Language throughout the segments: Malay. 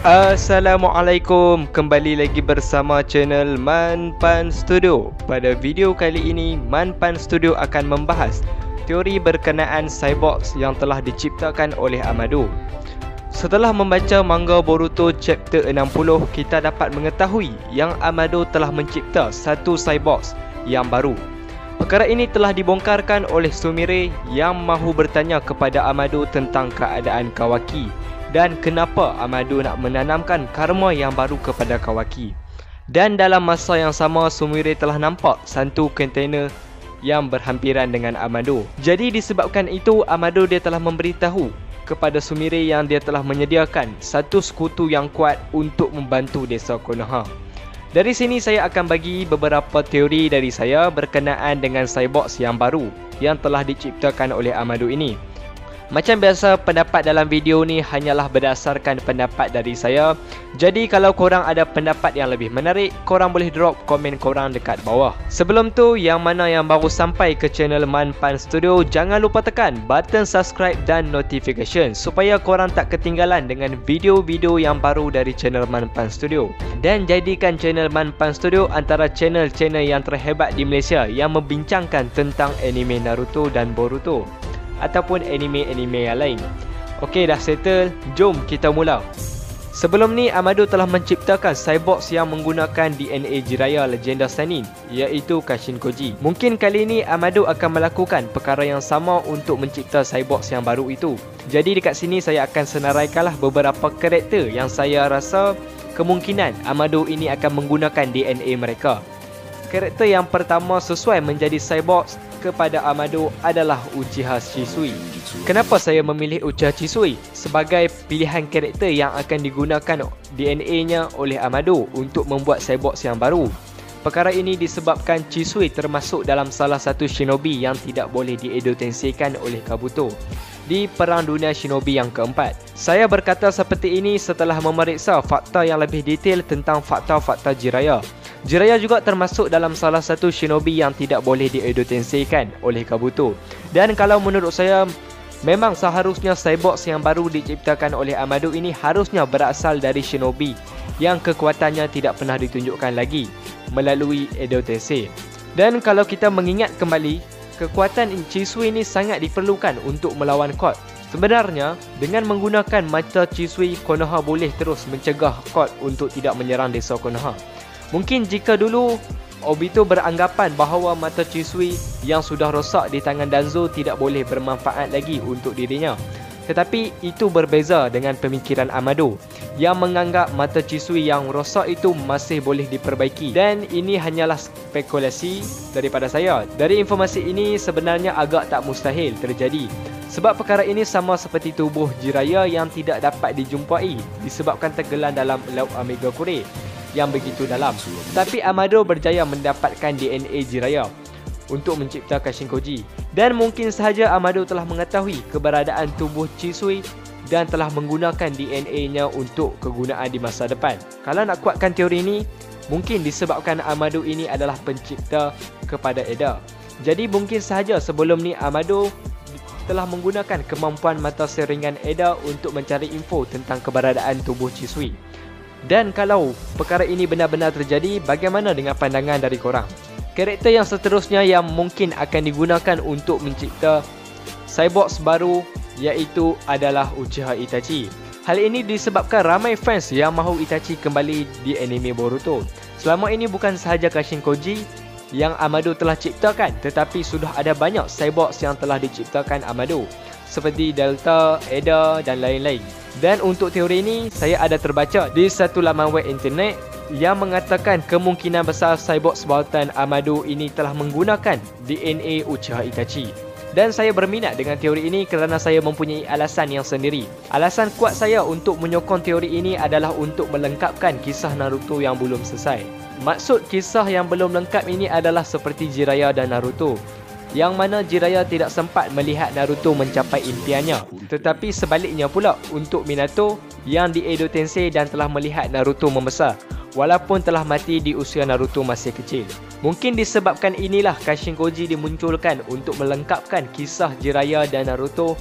Assalamualaikum, kembali lagi bersama channel Manpan Studio. Pada video kali ini, Manpan Studio akan membahas teori berkenaan cyborgs yang telah diciptakan oleh Amado. Setelah membaca manga Boruto chapter 60, kita dapat mengetahui yang Amado telah mencipta satu cyborgs yang baru. Perkara ini telah dibongkarkan oleh Sumire yang mahu bertanya kepada Amado tentang keadaan Kawaki dan kenapa Amado nak menanamkan karma yang baru kepada Kawaki. Dan dalam masa yang sama, Sumire telah nampak satu kontainer yang berhampiran dengan Amado. Jadi disebabkan itu, Amado dia telah memberitahu kepada Sumire yang dia telah menyediakan satu sekutu yang kuat untuk membantu desa Konoha. Dari sini saya akan bagi beberapa teori dari saya berkenaan dengan cyborgs yang baru yang telah diciptakan oleh Amado ini. Macam biasa, pendapat dalam video ni hanyalah berdasarkan pendapat dari saya. Jadi kalau korang ada pendapat yang lebih menarik, korang boleh drop komen korang dekat bawah. Sebelum tu, yang mana yang baru sampai ke channel Manpan Studio, jangan lupa tekan button subscribe dan notification supaya korang tak ketinggalan dengan video-video yang baru dari channel Manpan Studio. Dan jadikan channel Manpan Studio antara channel-channel yang terhebat di Malaysia yang membincangkan tentang anime Naruto dan Boruto ataupun anime-anime yang lain. Okey, dah settle, jom kita mula. Sebelum ni, Amado telah menciptakan cyborgs yang menggunakan DNA Jiraiya legenda Sannin, iaitu Kashin Koji. Mungkin kali ni Amado akan melakukan perkara yang sama untuk mencipta cyborgs yang baru itu. Jadi dekat sini saya akan senaraikanlah beberapa karakter yang saya rasa kemungkinan Amado ini akan menggunakan DNA mereka. Karakter yang pertama sesuai menjadi cyborgs kepada Amado adalah Uchiha Shisui. Kenapa saya memilih Uchiha Shisui sebagai pilihan karakter yang akan digunakan DNA-nya oleh Amado untuk membuat cyborgs yang baru? Perkara ini disebabkan Shisui termasuk dalam salah satu shinobi yang tidak boleh di-Edo Tenseikan oleh Kabuto di Perang Dunia Shinobi yang keempat. Saya berkata seperti ini setelah memeriksa fakta yang lebih detail tentang fakta-fakta Jiraiya. Jiraiya juga termasuk dalam salah satu shinobi yang tidak boleh di-Edo Tenseikan oleh Kabuto. Dan kalau menurut saya, memang seharusnya cyborgs yang baru diciptakan oleh Amado ini harusnya berasal dari shinobi yang kekuatannya tidak pernah ditunjukkan lagi melalui Edo Tensei. Dan kalau kita mengingat kembali, kekuatan Shisui ini sangat diperlukan untuk melawan Code. Sebenarnya, dengan menggunakan mata Shisui, Konoha boleh terus mencegah Code untuk tidak menyerang desa Konoha. Mungkin jika dulu Obito beranggapan bahawa mata Shisui yang sudah rosak di tangan Danzo tidak boleh bermanfaat lagi untuk dirinya. Tetapi itu berbeza dengan pemikiran Amado yang menganggap mata Shisui yang rosak itu masih boleh diperbaiki. Dan ini hanyalah spekulasi daripada saya. Dari informasi ini sebenarnya agak tak mustahil terjadi. Sebab perkara ini sama seperti tubuh Jiraiya yang tidak dapat dijumpai disebabkan tenggelam dalam Laut Omega Kure yang begitu dalam. Tapi Amado berjaya mendapatkan DNA Jiraiya untuk mencipta Kashin Koji. Dan mungkin sahaja Amado telah mengetahui keberadaan tubuh Shisui dan telah menggunakan DNA-nya untuk kegunaan di masa depan. Kalau nak kuatkan teori ini, mungkin disebabkan Amado ini adalah pencipta kepada Eda. Jadi mungkin sahaja sebelum ni Amado telah menggunakan kemampuan mata seringan Eda untuk mencari info tentang keberadaan tubuh Shisui. Dan kalau perkara ini benar-benar terjadi, bagaimana dengan pandangan dari korang? Karakter yang seterusnya yang mungkin akan digunakan untuk mencipta cyborgs baru iaitu adalah Uchiha Itachi. Hal ini disebabkan ramai fans yang mahu Itachi kembali di anime Boruto. Selama ini bukan sahaja Kashin Koji yang Amado telah ciptakan, tetapi sudah ada banyak cyborgs yang telah diciptakan Amado seperti Delta, Eda dan lain-lain. Dan untuk teori ini, saya ada terbaca di satu laman web internet yang mengatakan kemungkinan besar cyborgs buatan Amado ini telah menggunakan DNA Uchiha Itachi. Dan saya berminat dengan teori ini kerana saya mempunyai alasan yang sendiri. Alasan kuat saya untuk menyokong teori ini adalah untuk melengkapkan kisah Naruto yang belum selesai. Maksud kisah yang belum lengkap ini adalah seperti Jiraiya dan Naruto, yang mana Jiraiya tidak sempat melihat Naruto mencapai impiannya. Tetapi sebaliknya pula untuk Minato yang di Edo Tensei dan telah melihat Naruto membesar, walaupun telah mati di usia Naruto masih kecil. Mungkin disebabkan inilah Kashin Koji dimunculkan untuk melengkapkan kisah Jiraiya dan Naruto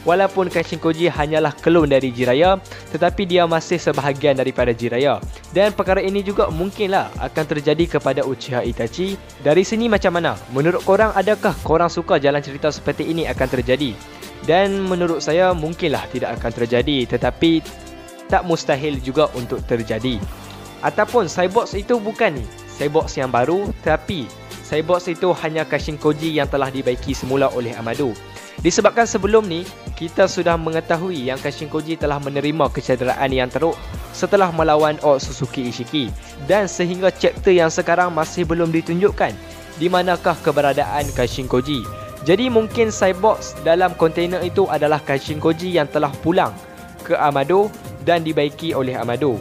Walaupun Kashinkoji hanyalah klon dari Jiraiya, tetapi dia masih sebahagian daripada Jiraiya. Dan perkara ini juga mungkinlah akan terjadi kepada Uchiha Itachi. Dari sini macam mana? Menurut korang, adakah korang suka jalan cerita seperti ini akan terjadi? Dan menurut saya mungkinlah tidak akan terjadi, tetapi tak mustahil juga untuk terjadi. Ataupun Cyborgs itu bukan Cyborgs yang baru, tapi Cyborgs itu hanya Kashinkoji yang telah dibaiki semula oleh Amado. Disebabkan sebelum ni kita sudah mengetahui yang Kashinkoji telah menerima kecederaan yang teruk setelah melawan Otsutsuki Ishiki, dan sehingga chapter yang sekarang masih belum ditunjukkan di manakah keberadaan Kashinkoji. Jadi mungkin Cyborgs dalam kontainer itu adalah Kashinkoji yang telah pulang ke Amado dan dibaiki oleh Amado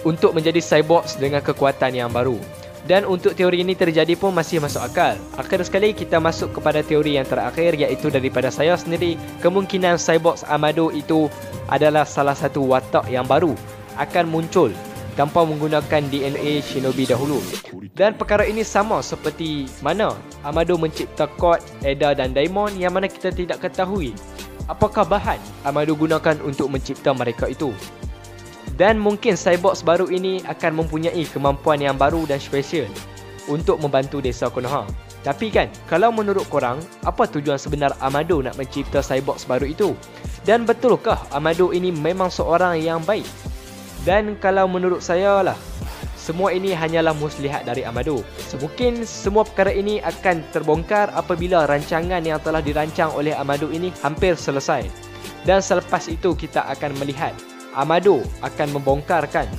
untuk menjadi Cyborgs dengan kekuatan yang baru. Dan untuk teori ini terjadi pun masih masuk akal. Akhir sekali kita masuk kepada teori yang terakhir, iaitu daripada saya sendiri, kemungkinan Cyborgs Amado itu adalah salah satu watak yang baru akan muncul tanpa menggunakan DNA Shinobi dahulu. Dan perkara ini sama seperti mana Amado mencipta Code, Eda dan Daimon, yang mana kita tidak ketahui apakah bahan Amado gunakan untuk mencipta mereka itu. Dan mungkin Cyborgs baru ini akan mempunyai kemampuan yang baru dan spesial untuk membantu desa Konoha. Tapi kan, kalau menurut korang, apa tujuan sebenar Amado nak mencipta Cyborgs baru itu? Dan betulkah Amado ini memang seorang yang baik? Dan kalau menurut saya lah, semua ini hanyalah muslihat dari Amado. Mungkin semua perkara ini akan terbongkar apabila rancangan yang telah dirancang oleh Amado ini hampir selesai. Dan selepas itu kita akan melihat Amado akan membongkarkan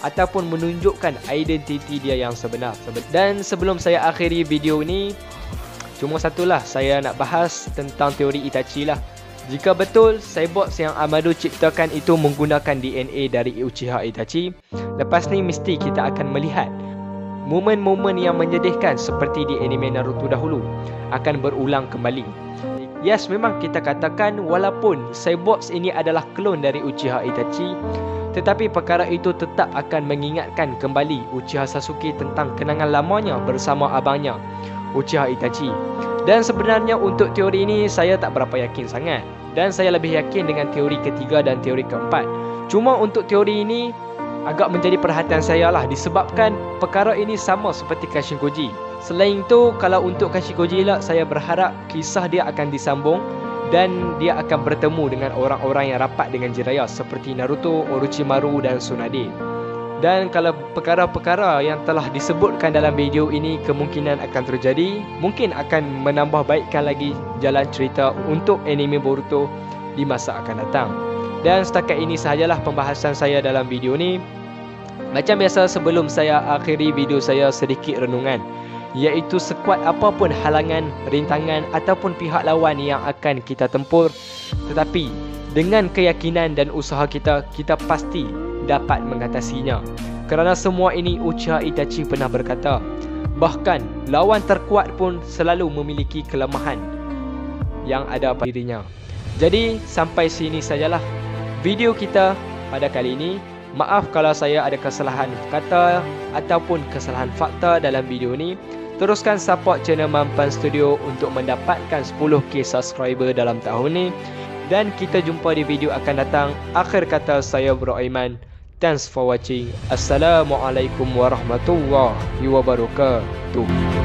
ataupun menunjukkan identiti dia yang sebenar. Dan sebelum saya akhiri video ni, cuma satulah saya nak bahas tentang teori Itachi lah. Jika betul Cyborgs yang Amado ciptakan itu menggunakan DNA dari Uchiha Itachi, lepas ni mesti kita akan melihat momen-momen yang menyedihkan seperti di anime Naruto dahulu akan berulang kembali. Yes, memang kita katakan walaupun Cyborgs ini adalah klon dari Uchiha Itachi, tetapi perkara itu tetap akan mengingatkan kembali Uchiha Sasuke tentang kenangan lamanya bersama abangnya Uchiha Itachi. Dan sebenarnya untuk teori ini saya tak berapa yakin sangat, dan saya lebih yakin dengan teori ketiga dan teori keempat. Cuma untuk teori ini agak menjadi perhatian saya lah, disebabkan perkara ini sama seperti Kashinkoji. Selain itu, kalau untuk Kashinkoji lah, saya berharap kisah dia akan disambung dan dia akan bertemu dengan orang-orang yang rapat dengan Jiraiya seperti Naruto, Orochimaru dan Tsunade. Dan kalau perkara-perkara yang telah disebutkan dalam video ini kemungkinan akan terjadi, mungkin akan menambah baikkan lagi jalan cerita untuk anime Boruto di masa akan datang. Dan setakat ini sahajalah pembahasan saya dalam video ni. Macam biasa, sebelum saya akhiri video saya, sedikit renungan, iaitu sekuat apapun halangan, rintangan ataupun pihak lawan yang akan kita tempur, tetapi dengan keyakinan dan usaha kita, kita pasti dapat mengatasinya. Kerana semua ini Uchiha Itachi pernah berkata, bahkan lawan terkuat pun selalu memiliki kelemahan yang ada pada dirinya. Jadi sampai sini sajalah video kita pada kali ini. Maaf kalau saya ada kesalahan kata ataupun kesalahan fakta dalam video ni. Teruskan support channel Manpan Studio untuk mendapatkan 10k subscriber dalam tahun ni. Dan kita jumpa di video akan datang. Akhir kata, saya Bro Aiman. Thanks for watching. Assalamualaikum warahmatullahi wabarakatuh.